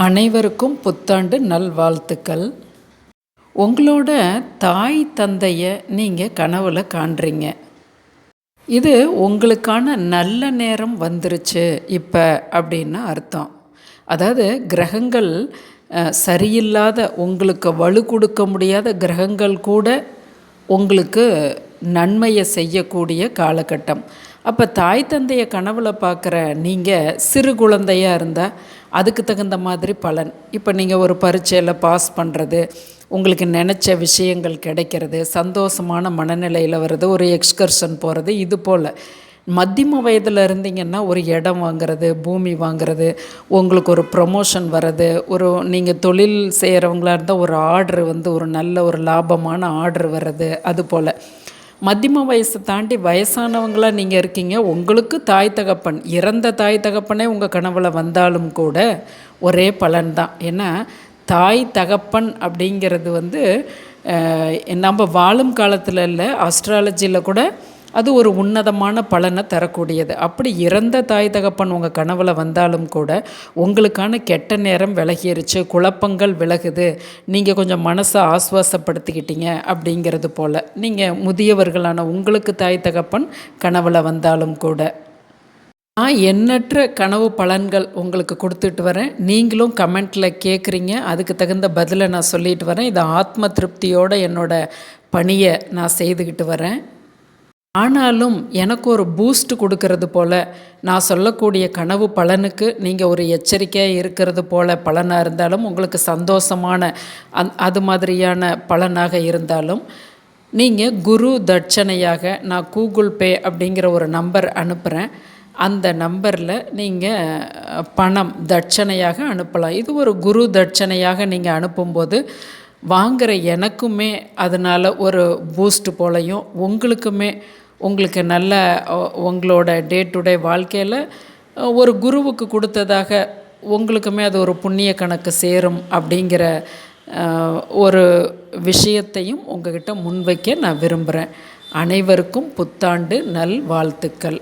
அனைவருக்கும் புத்தாண்டு நல்வாழ்த்துக்கள். உங்களோட தாய் தந்தையை நீங்கள் கனவுல காண்றீங்க. இது உங்களுக்கான நல்ல நேரம் வந்துருச்சு இப்போ அப்படின்னு அர்த்தம். அதாவது கிரகங்கள் சரியில்லாத, உங்களுக்கு வலு கொடுக்க முடியாத கிரகங்கள் கூட உங்களுக்கு நன்மையை செய்யக்கூடிய காலகட்டம். அப்போ தாய் தந்தையை கனவுல பார்க்குற நீங்கள் சிறு குழந்தையாக இருந்தால் அதுக்கு தகுந்த மாதிரி பலன். இப்போ நீங்கள் ஒரு பரீட்சையில் பாஸ் பண்ணுறது, உங்களுக்கு நினச்ச விஷயங்கள் கிடைக்கிறது, சந்தோஷமான மனநிலையில் வர்றது, ஒரு எக்ஸ்கர்ஷன் போகிறது, இது போல். மத்தியம வயதில் இருந்தீங்கன்னா ஒரு இடம் வாங்கிறது, பூமி வாங்கிறது, உங்களுக்கு ஒரு ப்ரொமோஷன் வர்றது, ஒரு நீங்கள் தொழில் செய்கிறவங்களா இருந்தால் ஒரு ஆர்டர் ஒரு நல்ல ஒரு லாபமான ஆர்டர் வர்றது, அது போல். மத்தியம வயசை தாண்டி வயசானவங்களாக நீங்கள் இருக்கீங்க. உங்களுக்கு தாய் தகப்பன், இறந்த தாய் தகப்பனே உங்கள் கனவுல வந்தாலும் கூட ஒரே பலன்தான். ஏன்னா தாய் தகப்பன் அப்படிங்கிறது நம்ம வாழும் காலத்தில் இல்லை, ஆஸ்ட்ராலஜியில் கூட அது ஒரு உன்னதமான பலனை தரக்கூடியது. அப்படி இறந்த தாய் தகப்பன் உங்கள் கனவுல வந்தாலும் கூட உங்களுக்கான கெட்ட நேரம் விலகிருச்சு, குழப்பங்கள் விலகுது, நீங்கள் கொஞ்சம் மனசை ஆஸ்வாசப்படுத்திக்கிட்டீங்க அப்படிங்கிறது போல். நீங்கள் முதியவர்களான உங்களுக்கு தாய் தகப்பன் கனவுல வந்தாலும் கூட நான் எண்ணற்ற கனவு பலன்கள் உங்களுக்கு கொடுத்துட்டு வரேன். நீங்களும் கமெண்ட்டில் கேட்குறீங்க, அதுக்கு தகுந்த பதிலை நான் சொல்லிட்டு வரேன். இது ஆத்ம திருப்தியோடு என்னோடய பணியை நான் செய்துக்கிட்டு வரேன். ஆனாலும் எனக்கு ஒரு பூஸ்ட் கொடுக்கறது போல், நான் சொல்லக்கூடிய கனவு பலனுக்கு நீங்கள் ஒரு எச்சரிக்கையாக இருக்கிறது போல் பலனாக இருந்தாலும், உங்களுக்கு சந்தோஷமான அது மாதிரியான பலனாக இருந்தாலும், நீங்கள் குரு தட்சணையாக நான் கூகுள் பே அப்படிங்கிற ஒரு நம்பர் அனுப்புகிறேன். அந்த நம்பரில் நீங்கள் பணம் தட்சணையாக அனுப்பலாம். இது ஒரு குரு தட்சணையாக நீங்கள் அனுப்பும்போது வாங்குகிற எனக்குமே அதனால் ஒரு பூஸ்ட் போலையும், உங்களுக்குமே உங்களுக்கு நல்ல உங்களோட டே டு டே வாழ்க்கையில் ஒரு குருவுக்கு கொடுத்ததாக உங்களுக்குமே அது ஒரு புண்ணிய கணக்கு சேரும் அப்படிங்கிற ஒரு விஷயத்தையும் உங்கள்கிட்ட முன்வைக்க நான் விரும்புகிறேன். அனைவருக்கும் புத்தாண்டு நல் வாழ்த்துக்கள்.